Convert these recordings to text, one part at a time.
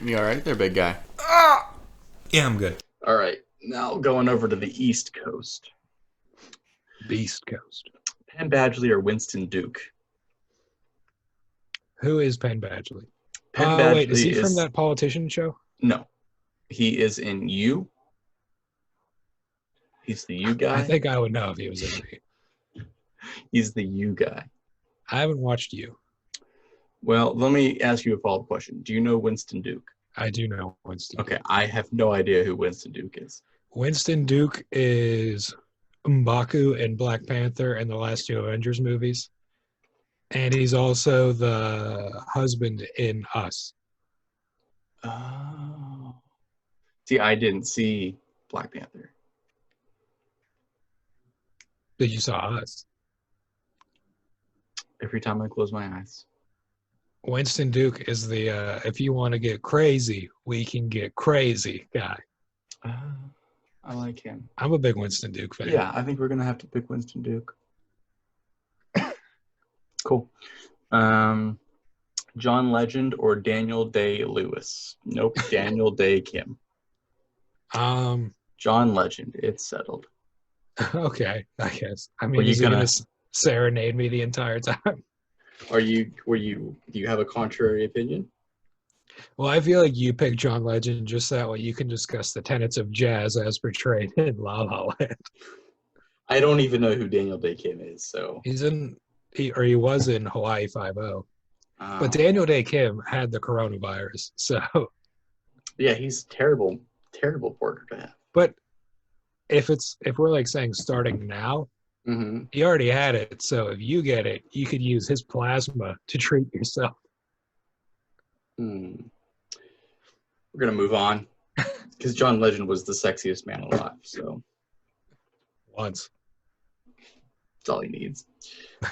You all right there, big guy? Yeah, I'm good. All right. Now going over to the East Coast. Beast Coast. Penn Badgley or Winston Duke? Who is Penn Badgley? Penn Wait, is Badgley he from is that politician show? no. He is in You. He's the You I guy. think I would know if he was in me. He's the You guy. I haven't watched you. Well, let me ask you a follow-up question. Do you know Winston Duke? I do know Winston Okay, Duke. I have no idea who Winston Duke is. Winston Duke is M'Baku in Black Panther and the last two Avengers movies. And he's also the husband in Us. Oh. See, I didn't see Black Panther. Did you saw Us? Every time I close my eyes. Winston Duke is the if you want to get crazy, we can get crazy guy. Uh, I like him. I'm a big Winston Duke fan. Yeah, I think we're gonna have to pick Winston Duke. Cool. John Legend or Daniel Day-Lewis? Nope, Daniel Day Kim. Um, John Legend. It's settled. okay, I guess. I Were mean, you is he gonna gonna? serenade me the entire time? Are you? Were you? Do you have a contrary opinion? Well, I feel like you pick John Legend just that way you can discuss the tenets of jazz as portrayed in La La Land. I don't even know who Daniel Day Kim is. So, He was in Hawaii Five O. But um, Daniel Day Kim had the coronavirus, so. yeah, he's terrible, terrible partner to have. But if we're like saying starting now, Mm-hmm. he already had it. So if you get it, you could use his plasma to treat yourself. Hmm. We're gonna move on because John Legend was the sexiest man alive. So Once. that's all he needs.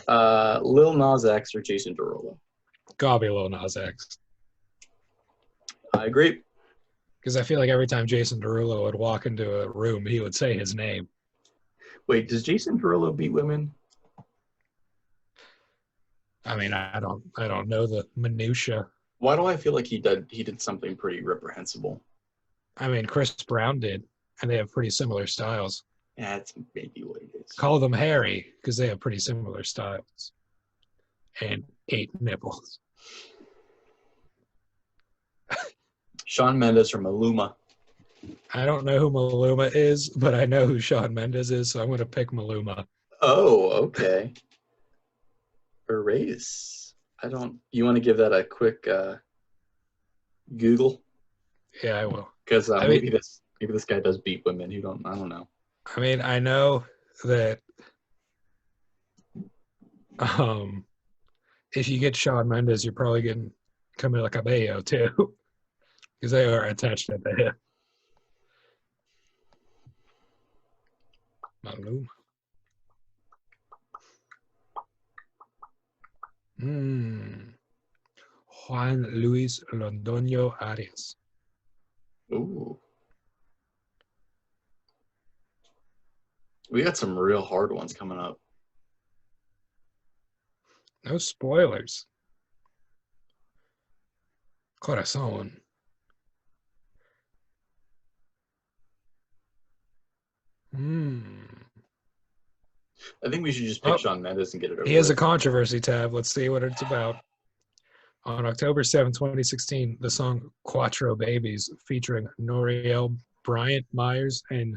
Lil Nas X or Jason Derulo? Gotta be Lil Nas X. I agree. Because I feel like every time Jason Derulo would walk into a room, he would say his name. Wait, does Jason Derulo beat women? I mean, I don't know the minutia. Why do I feel like he did something pretty reprehensible? I mean, Chris Brown did, and they have pretty similar styles. Yeah, that's maybe what it is. Call them hairy because they have pretty similar styles and 8 nipples. Shawn Mendes or Maluma? I don't know who Maluma is, but I know who Shawn Mendes is, so I'm going to pick Maluma. Oh, okay. Erase. I don't. You want to give that a quick Google? Yeah, I will. Because I mean, maybe this guy does beat women. Who don't? I don't know. I know that um, if you get Shawn Mendes, you're probably getting Camila Cabello too, because they are attached at the hip. Maluma. Juan Luis Londoño Arias. Ooh, we got some real hard ones coming up. No spoilers. Corazon. I think we should just pick Oh, Shawn Mendes and get it he over has a with. controversy tab. Let's see what it's about. On October 7, 2016, the song Quattro Babies featuring Noriel Bryant Myers and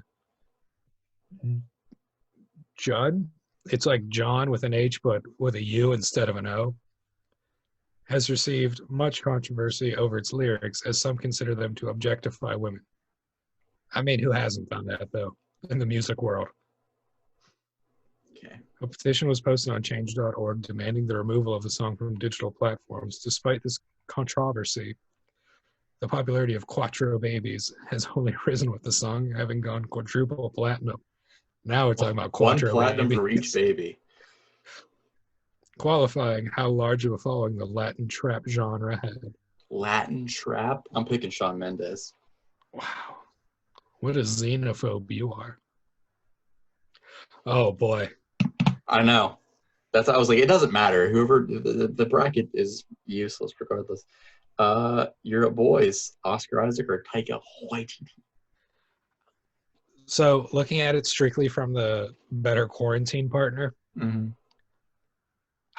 Judd. It's like John with an H, but with a U instead of an O. Has received much controversy over its lyrics, as some consider them to objectify women. I mean, who hasn't done that, though, in the music world? Okay. A petition was posted on change.org demanding the removal of the song from digital platforms. Despite this controversy, the popularity of Quattro Babies has only risen with the song having gone quadruple platinum. Now we're talking about One Quattro platinum for each Babies, baby. qualifying how large of a following the Latin trap genre had. Latin trap. I'm picking Shawn Mendes. Wow. What a xenophobe you are. Oh, boy. I know. I was like, it doesn't matter. Whoever the bracket is useless regardless. Your boys, Oscar Isaac or Taika Waititi. So looking at it strictly from the better quarantine partner, Mm-hmm.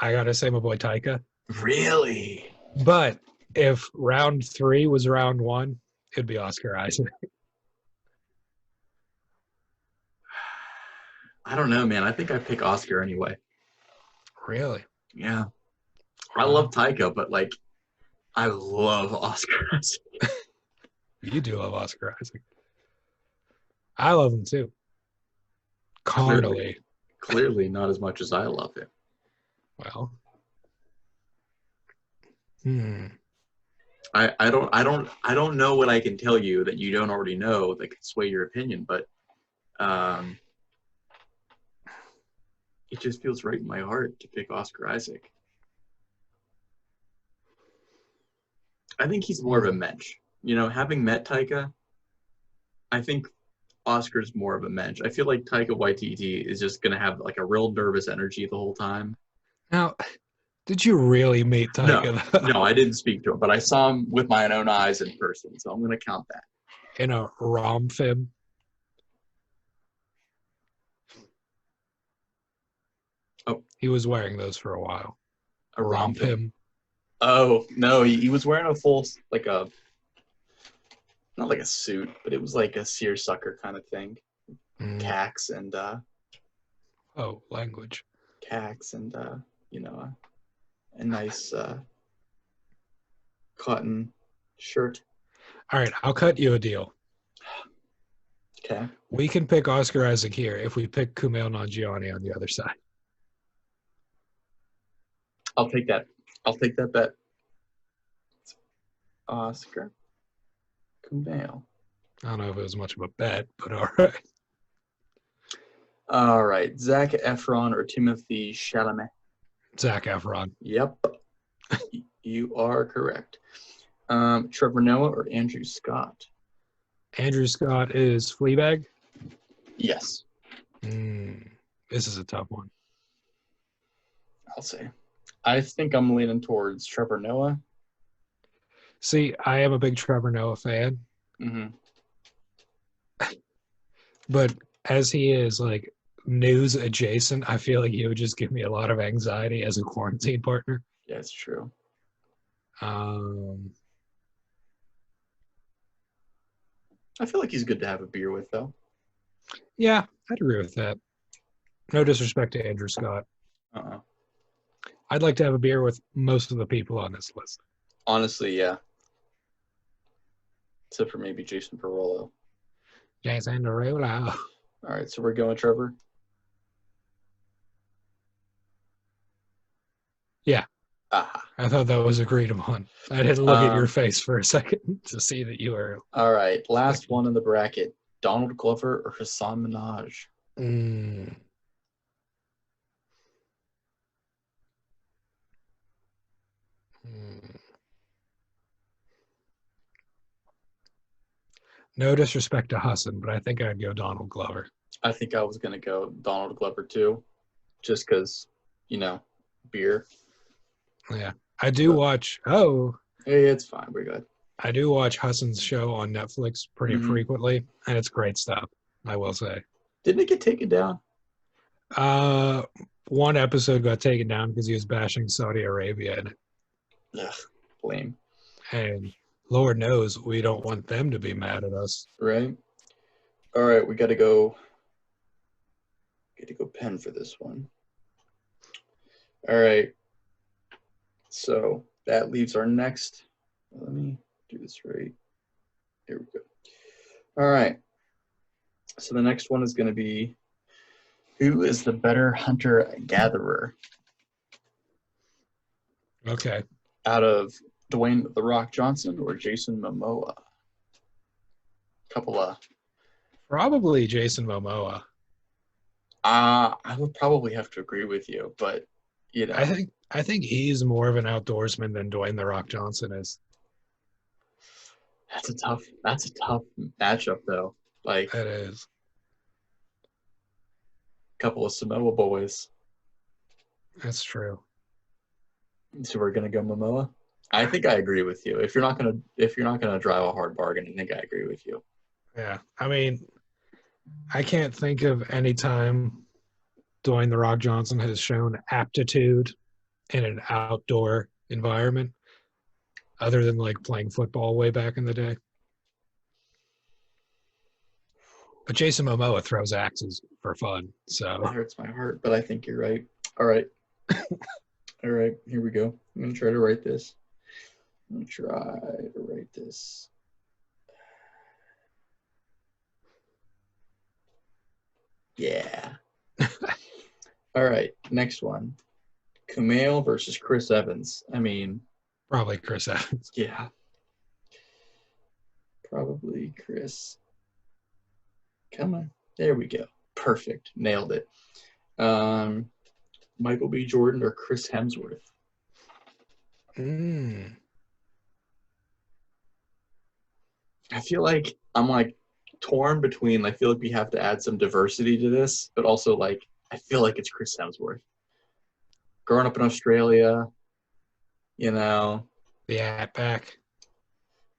I gotta say my boy Taika. Really? But if round 3 was round 1, it'd be Oscar Isaac. I don't know, man. I think I pick Oscar anyway. Really? Yeah. I Wow. love Taika, but like, I love Oscar Isaac. You do love Oscar Isaac. I love him too. Clearly, Carnally. clearly not as much as I love him. Well. Hmm. I don't know what I can tell you that you don't already know that could sway your opinion, but um, it just feels right in my heart to pick Oscar Isaac. I think he's more of a mensch. You know, having met Taika, I think Oscar's more of a mensch. I feel like Taika Waititi is just gonna have like a real nervous energy the whole time. Now, did you really meet No, Taika though? no, I didn't speak to him, but I saw him with my own eyes in person, so I'm gonna count that. In a rom film? Oh, He was wearing those for a while. a rom Rom film. film. Oh no, he was wearing a full like a not like a suit, but it was like a seersucker kind of thing. Mm. Cax and Oh, language. cax and you know a nice cotton shirt. All right, I'll cut you a deal. Okay. We can pick Oscar Isaac here if we pick Kumail Nanjiani on the other side. I'll take that. I'll take that bet. Oscar Kumail. I don't know if it was much of a bet, but all right. All right. Zac Efron or Timothy Chalamet? Zac Efron. Yep. You are correct. Trevor Noah or Andrew Scott? Andrew Scott is Fleabag. Yes, This is a tough one. I'll say. I think I'm leaning towards Trevor Noah. See, I am a big Trevor Noah fan, Mm-hmm. but as he is like news adjacent, I feel like he would just give me a lot of anxiety as a quarantine partner. Yeah, it's true. Um, I feel like he's good to have a beer with, though. yeah, I'd agree with that. No disrespect to Andrew Scott. Uh-uh. I'd like to have a beer with most of the people on this list. Honestly, yeah. Except for maybe Jason Perrollo. Jason Derulo. All right, so we're going Trevor. Yeah. Aha. I thought that was agreed upon. I didn't look at your face for a second to see that you were. All right, last one in the bracket. Donald Glover or Hassan Minaj? Mm. No disrespect to Hassan, but I think I'd go Donald Glover. I think I was going to go Donald Glover, too. Just because, beer. Yeah. I do watch. Oh, Hey, it's fine. We're good. I do watch Hassan's show on Netflix pretty frequently, and it's great stuff, I will say. Didn't it get taken down? One episode got taken down because he was bashing Saudi Arabia in it. Ugh, lame. And Lord knows we don't want them to be mad at us. Right? All right, we got to go pen for this one. All right. So that leaves our next. Let me do this right. Here we go. All right. So the next one is going to be, who is the better hunter-gatherer? Okay. Out of Dwayne "The Rock" Johnson or Jason Momoa? Probably Jason Momoa. I would probably have to agree with you, but I think he's more of an outdoorsman than Dwayne "The Rock" Johnson is. That's a tough matchup, though. Like, That is. a couple of Samoa boys. That's true. So we're gonna go Momoa. I think I agree with you. If you're not gonna drive a hard bargain, I think I agree with you. Yeah, I mean, I can't think of any time Dwayne the Rock Johnson has shown aptitude in an outdoor environment other than like playing football way back in the day. But Jason Momoa throws axes for fun. That So hurts my heart, but I think you're right. All right. All right, here we go. I'm gonna try to write this. Yeah. All right, next one. Kumail versus Chris Evans. I mean, probably Chris Evans. yeah. Probably Chris. Come on. There we go. Perfect. Nailed it. Michael B. Jordan or Chris Hemsworth? I feel like I'm like torn between, I feel like we have to add some diversity to this, but also like I feel like it's Chris Hemsworth. Growing up in Australia, you know. The Outback.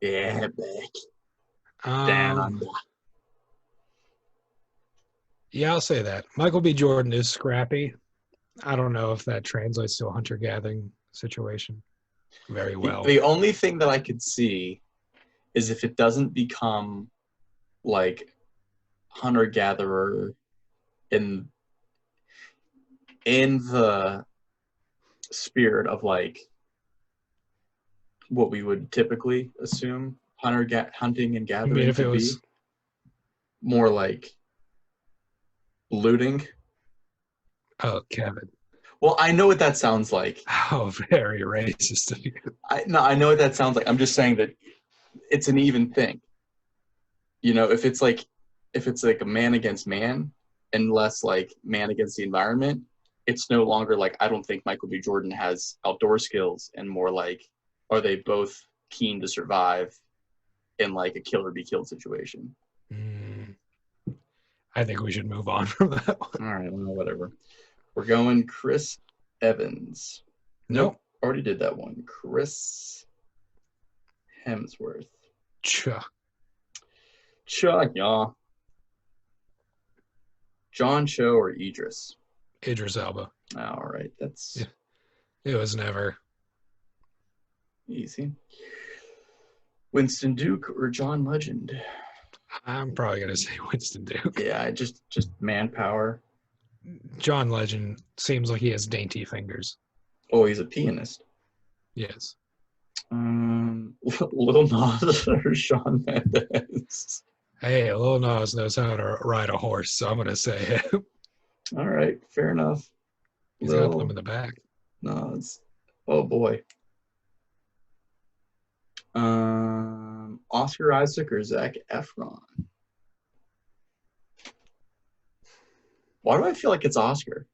Yeah, back. Down under. Yeah, I'll say that. Michael B. Jordan is scrappy. I don't know if that translates to a hunter-gathering situation very well. The only thing that I could see is if it doesn't become like hunter-gatherer in the spirit of like what we would typically assume hunting and I gathering mean, if to it was be more like looting. Oh, Kevin. Well, I know what that sounds like. How very racist of you. I know what that sounds like. I'm just saying that it's an even thing. You know, if it's like a man against man and less like man against the environment, it's no longer like I don't think Michael B. Jordan has outdoor skills and more like are they both keen to survive in like a kill or be killed situation. I think we should move on from that one. All right, well, whatever. We're going Chris Evans. Nope. Already did that one. Chris Hemsworth. Chuck, yeah. John Cho or Idris? Idris Elba. All right, that's It was never easy. Winston Duke or John Legend? I'm probably gonna say Winston Duke. Yeah, just manpower. John Legend seems like he has dainty fingers. Oh, he's a pianist. Yes. Lil Nas or Shawn Mendes? Hey, Lil Nas knows how to ride a horse, so I'm gonna say him. All right, fair enough. He's got them in the back. Nas. Oh boy. Oscar Isaac or Zac Efron? Why do I feel like it's Oscar?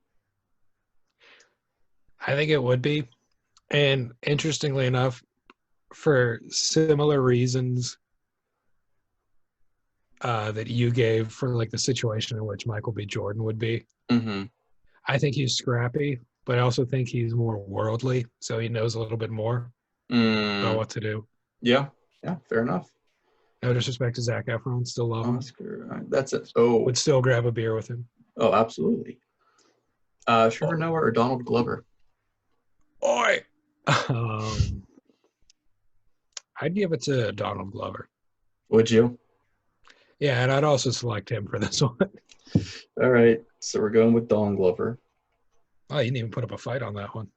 I think it would be. And interestingly enough, for similar reasons that you gave for like the situation in which Michael B. Jordan would be, I think he's scrappy, but I also think he's more worldly, so he knows a little bit more about what to do. Yeah, fair enough. No disrespect to Zac Efron, still love him. Oscar, that's it. Oh, would still grab a beer with him. Oh, absolutely. Trevor Noah or Donald Glover? Oi! I'd give it to Donald Glover. Would you? Yeah, and I'd also select him for this one. All right, so we're going with Donald Glover. Oh, you didn't even put up a fight on that one.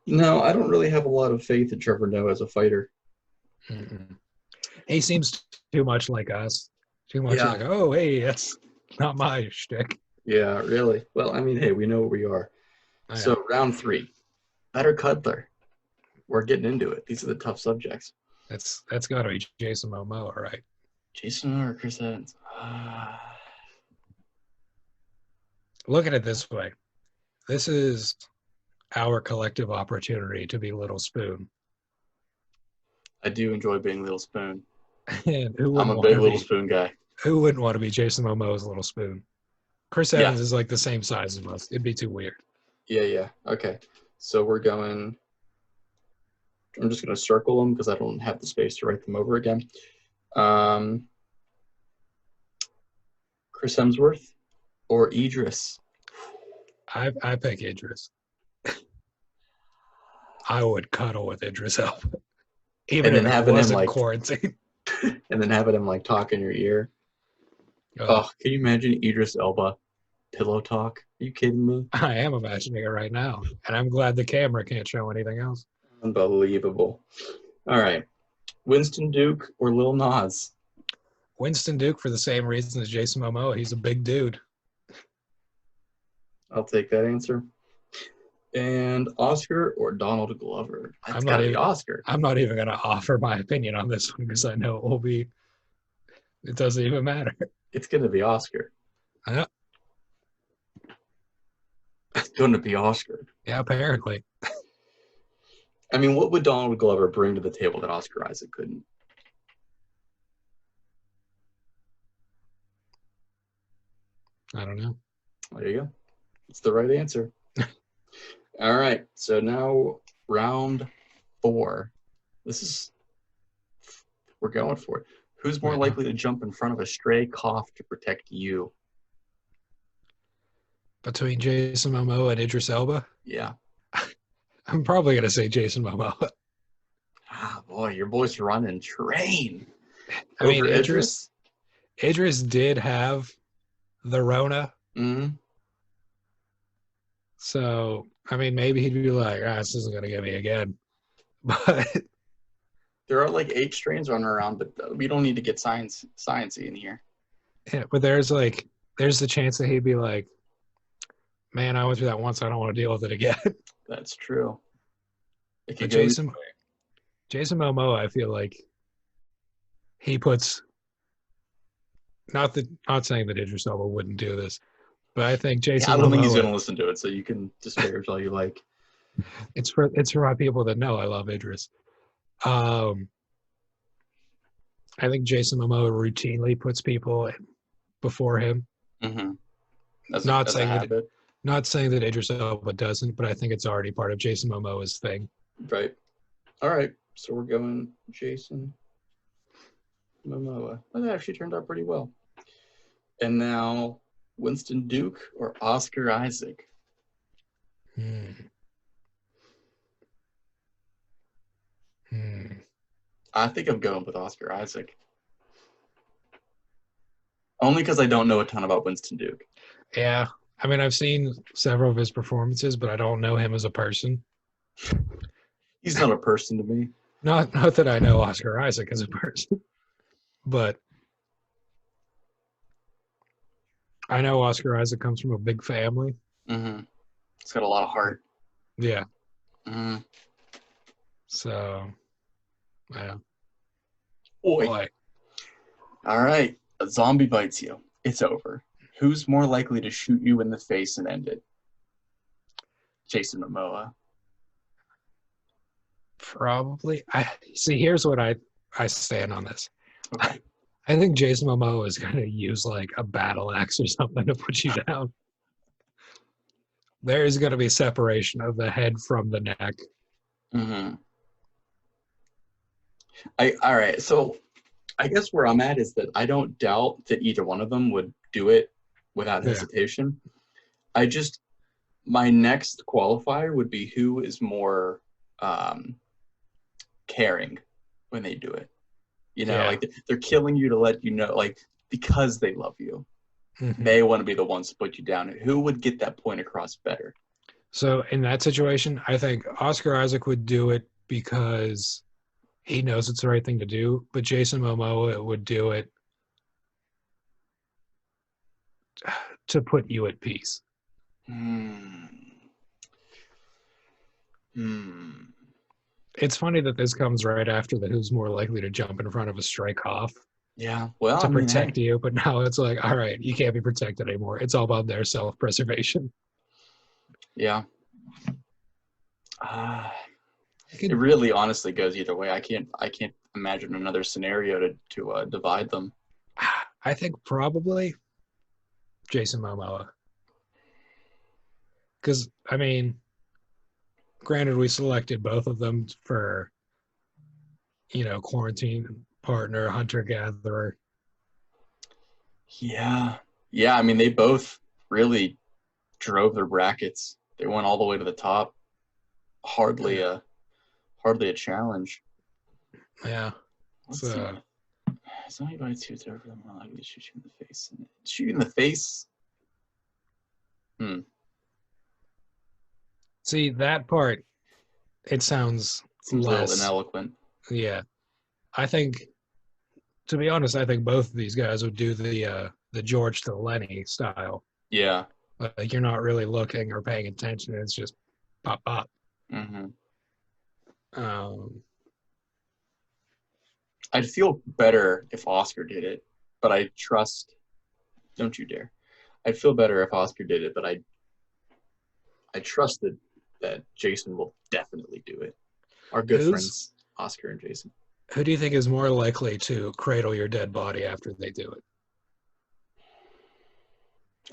No, I don't really have a lot of faith in Trevor Noah as a fighter. He seems too much like us. Too much like, oh, hey, that's not my shtick. Yeah, really. Well, I mean, hey, we know what we are. So round 3, better cuddler. We're getting into it. These are the tough subjects. That's got to be Jason Momoa, right? Jason or Chris Evans? Look at it this way. This is our collective opportunity to be Little Spoon. I do enjoy being Little Spoon. And I'm a big Little Spoon guy. Who wouldn't want to be Jason Momoa's Little Spoon? Chris Evans is like the same size as us. It'd be too weird. Yeah. Okay. So we're going I'm just going to circle them because I don't have the space to write them over again. Chris Hemsworth or Idris? I pick Idris. I would cuddle with Idris Elba, even And then if it having him wasn't like, quarantine. and then having him like talk in your ear. Oh, Oh, can you imagine Idris Elba pillow talk? Are you kidding me? I am imagining it right now, and I'm glad the camera can't show anything else. Unbelievable. All right. Winston Duke or Lil Nas? Winston Duke for the same reason as Jason Momoa. He's a big dude. I'll take that answer. And Oscar or Donald Glover? That's I'm got not to be even. Oscar. I'm not even going to offer my opinion on this one because I know it will be. It doesn't even matter. It's going to be Oscar. Yeah, It's going to be Oscar. yeah, apparently. I mean, what would Donald Glover bring to the table that Oscar Isaac couldn't? I don't know. There you go. It's the right answer. All right. So now round 4. We're going for it. Who's more Yeah. likely to jump in front of a stray cough to protect you? Between Jason Momoa and Idris Elba, Yeah. I'm probably going to say Jason Momoa. Ah, boy, your boy's running train. I mean, Over Idris? Idris did have the Rona. Mm-hmm. So, I mean, maybe he'd be like, this isn't going to get me again. But There are like 8 strains running around, but we don't need to get sciencey in here. yeah, but there's the chance that he'd be like, man, I went through that once. I don't want to deal with it again. That's true. It But could go Jason Momoa, I feel like he puts not saying that Idris Elba wouldn't do this, but I think Jason I don't think he's Momoa, going to listen to it, so you can disparage all you like. it's for my people that know I love Idris. I think Jason Momoa routinely puts people before him. Mm-hmm. Not saying that Idris Elba doesn't, but I think it's already part of Jason Momoa's thing. Right. All right. So we're going Jason Momoa. Well, that actually turned out pretty well. And now Winston Duke or Oscar Isaac? I think I'm going with Oscar Isaac. Only because I don't know a ton about Winston Duke. Yeah. I mean, I've seen several of his performances, but I don't know him as a person. He's not a person to me. Not that I know Oscar Isaac as a person, but I know Oscar Isaac comes from a big family. Mm-hmm. He's got a lot of heart. Yeah. Mm-hmm. So, yeah. Boy. All right. A zombie bites you. It's over. Who's more likely to shoot you in the face and end it? Jason Momoa. Probably. Here's what I stand on this. Okay. I think Jason Momoa is going to use like a battle axe or something to put you down. There is going to be separation of the head from the neck. Mm-hmm. All right. So I guess where I'm at is that I don't doubt that either one of them would do it without hesitation. My next qualifier would be who is more caring when they do it. You know, like they're killing you to let you know, like, because they love you. Mm-hmm. They want to be the ones to put you down. Who would get that point across better? So in that situation, I think Oscar Isaac would do it because he knows it's the right thing to do, but Jason Momoa would do it to put you at peace. It's funny that this comes right after the who's more likely to jump in front of a stray cough. Yeah, well, to protect you, but now it's like, all right, you can't be protected anymore. It's all about their self-preservation. Yeah. It really honestly goes either way. I can't imagine another scenario to divide them. I think probably Jason Momoa. Because, I mean, granted, we selected both of them for quarantine partner, hunter gatherer. Yeah. Yeah, I mean, they both really drove their brackets. They went all the way to the top. Hardly a hardly a challenge. Yeah. Let's see. Is anybody too tough for them more likely to shoot you in the face? Shoot you in the face? See, that part, it sounds Seems a little less. ineloquent. Yeah. I think, to be honest, I think both of these guys would do the George to Lenny style. Yeah. Like you're not really looking or paying attention. It's just pop, pop. Mm-hmm. Um, I'd feel better if Oscar did it, but I trust. Don't you dare! I'd feel better if Oscar did it, but I trust that Jason will definitely do it. Our good friends, Oscar and Jason. Who do you think is more likely to cradle your dead body after they do it?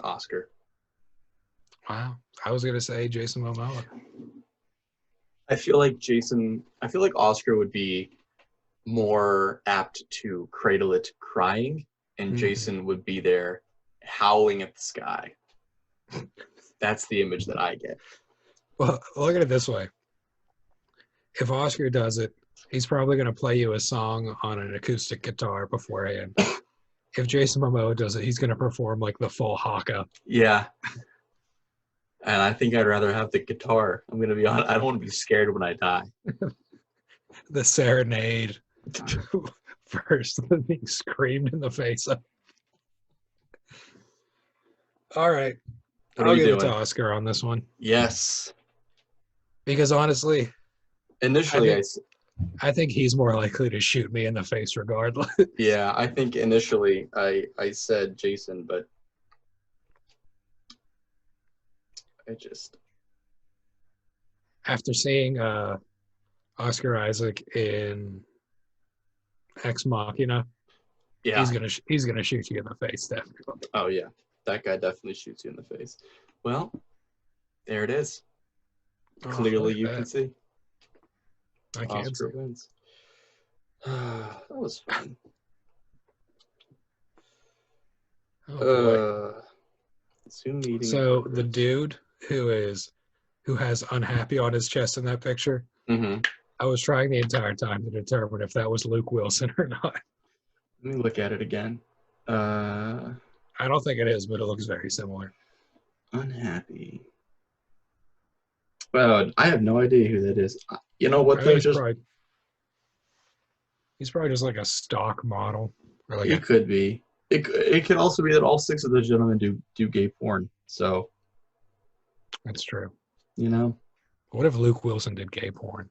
Oscar. Wow. I was going to say Jason Momoa. I feel like Oscar would be more apt to cradle it crying, and Jason would be there howling at the sky. That's the image that I get. Well, look at it this way. If Oscar does it, he's probably going to play you a song on an acoustic guitar beforehand. If Jason Momoa does it, he's going to perform like the full haka. Yeah. And I think I'd rather have the guitar. I'm going to be honest. I don't want to be scared when I die. The serenade first, than being screamed in the face of. All right. I'll give it to Oscar on this one. Yes. Because honestly, initially I think he's more likely to shoot me in the face regardless. Yeah, I think initially I said Jason, but I just after seeing Oscar Isaac in Ex Machina, yeah, he's gonna shoot you in the face, definitely. Oh yeah, that guy definitely shoots you in the face. Well, there it is. Clearly, you can see. I can't Oscar wins. That was fun. Zoom meeting. So the dude who has unhappy on his chest in that picture, I was trying the entire time to determine if that was Luke Wilson or not. Let me look at it again. I don't think it is, but it looks very similar. Unhappy. Well, I have no idea who that is. You know what? Though, he's probably just like a stock model. Or like it could be. It could also be that all 6 of those gentlemen do gay porn. So that's true. You know, what if Luke Wilson did gay porn?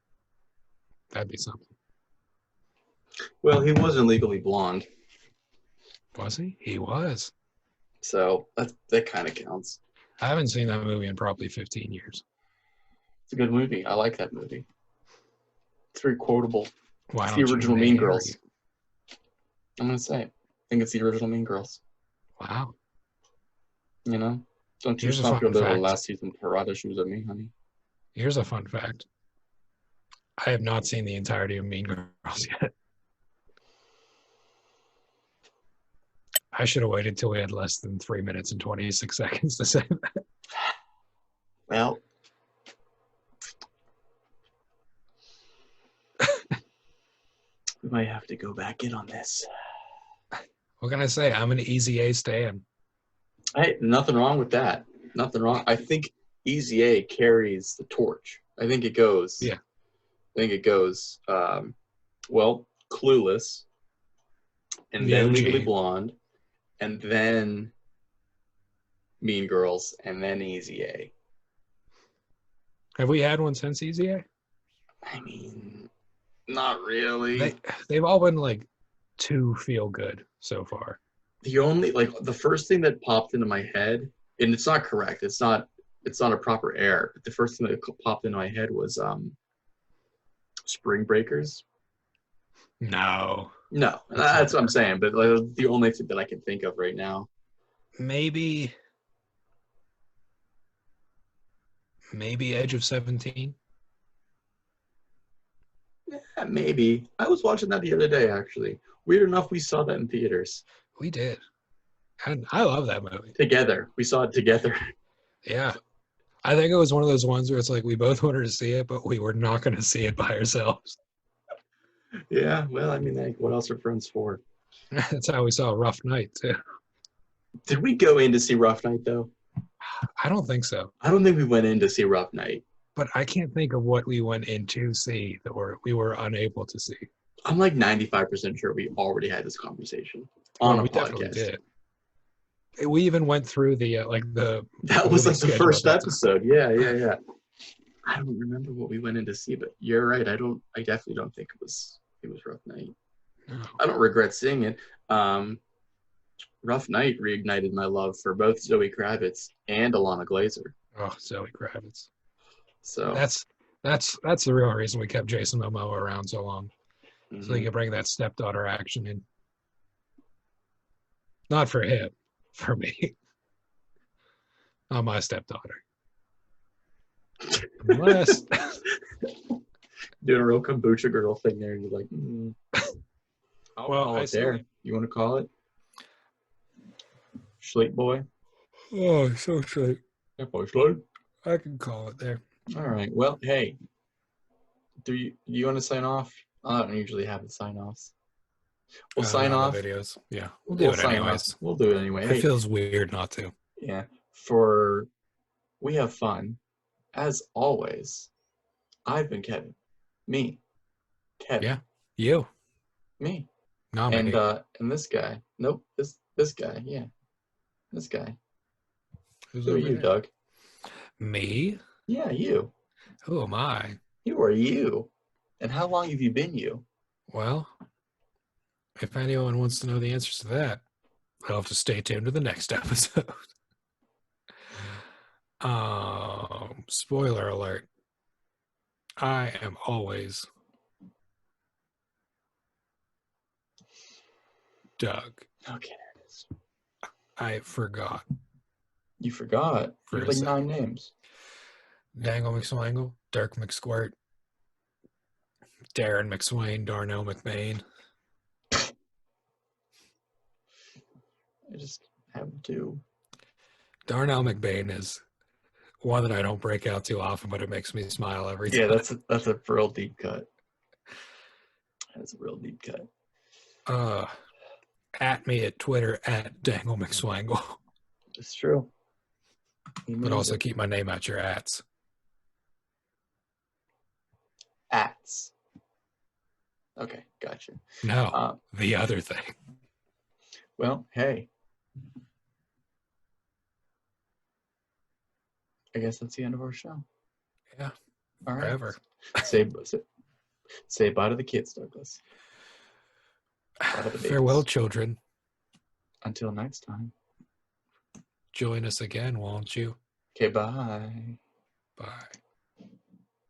That'd be something. Well, he wasn't Legally Blonde. Was he? He was. So that kind of counts. I haven't seen that movie in probably 15 years. It's a good movie. I like that movie. It's very quotable. Why it's don't the original Mean Girls. I'm going to say it. I think it's the original Mean Girls. Wow. You know? Don't you stop your little last season parada shoes at me, honey. Here's a fun fact. I have not seen the entirety of Mean Girls yet. I should have waited till we had less than 3 minutes and 26 seconds to say that. Well, we might have to go back in on this. What can I say? I'm an Easy A stan. Hey, nothing wrong with that. Nothing wrong. I think Easy A carries the torch. I think it goes. Yeah. I think it goes, well, Clueless, and then OG. Legally Blonde, and then Mean Girls, and then Easy A. Have we had one since Easy A? I mean, not really. They've all been like too feel good so far. The only the first thing that popped into my head, and it's not correct. It's not a proper air. But the first thing that popped into my head was Spring Breakers. No, that's what I'm saying. But the only thing that I can think of right now. Maybe Edge of 17. Yeah, maybe. I was watching that the other day, actually. Weird enough, we saw that in theaters We did. And I love that movie. together. We saw it together. Yeah. I think it was one of those ones where it's like we both wanted to see it, but we were not going to see it by ourselves. Yeah, well, I mean, like, what else are friends for? That's how we saw Rough Night, too. Did we go in to see Rough Night, though? I don't think so. I don't think we went in to see Rough Night. But I can't think of what we went in to see that we were unable to see. I'm like 95% sure we already had this conversation on a We definitely podcast. did. We even went through the That was like the schedule first at that time. episode. Yeah. I don't remember what we went in to see, but you're right. I definitely don't think it was Rough Night. No. I don't regret seeing it. Rough Night reignited my love for both Zoe Kravitz and Alana Glazer. Oh, Zoe Kravitz. So That's the real reason we kept Jason Momoa around so long. So he could bring that stepdaughter action in. Not for him, for me. Not my stepdaughter. Unless doing a real kombucha girl thing there, and you're like, I'll Well, call I it see. there. You want to call it? Schleet boy? oh, so sweet. Yeah, boy, Schleet. I can call it there. All right. Well, hey, do you want to sign off? I don't usually have the sign offs. We'll sign off. Videos. Yeah, we'll do it sign anyways. off. We'll do it anyway. It Hey, feels weird not to. yeah. We have fun. As always, I've been Kevin. Me. Kevin. Yeah. You. Me. Not And me. and this guy. Nope. This guy. Yeah. This guy. Who's Who are over you, there? Doug? Me? Yeah, you. Who am I? You are you. And how long have you been you? Well, if anyone wants to know the answers to that, they'll have to stay tuned to the next episode. Spoiler alert. I am always Doug. Okay, there it is. I forgot. You forgot. For You a have like second. 9 names. Dangle McSwangle, Dirk McSquirt, Darren McSwain, Darnell McBain. I just have 2. Darnell McBain is one that I don't break out too often, but it makes me smile every time. Yeah, that's a real deep cut. That's a real deep cut. At me at Twitter at Dangle McSwangle. It's true. But also keep my name out your ats. Ats. Okay, gotcha. No, the other thing. Well, hey. I guess that's the end of our show. Yeah, all right. Forever. Say bye to the kids, Douglas. Bye to the Farewell, babies. children. Until next time. Join us again, won't you? Okay, bye. Bye.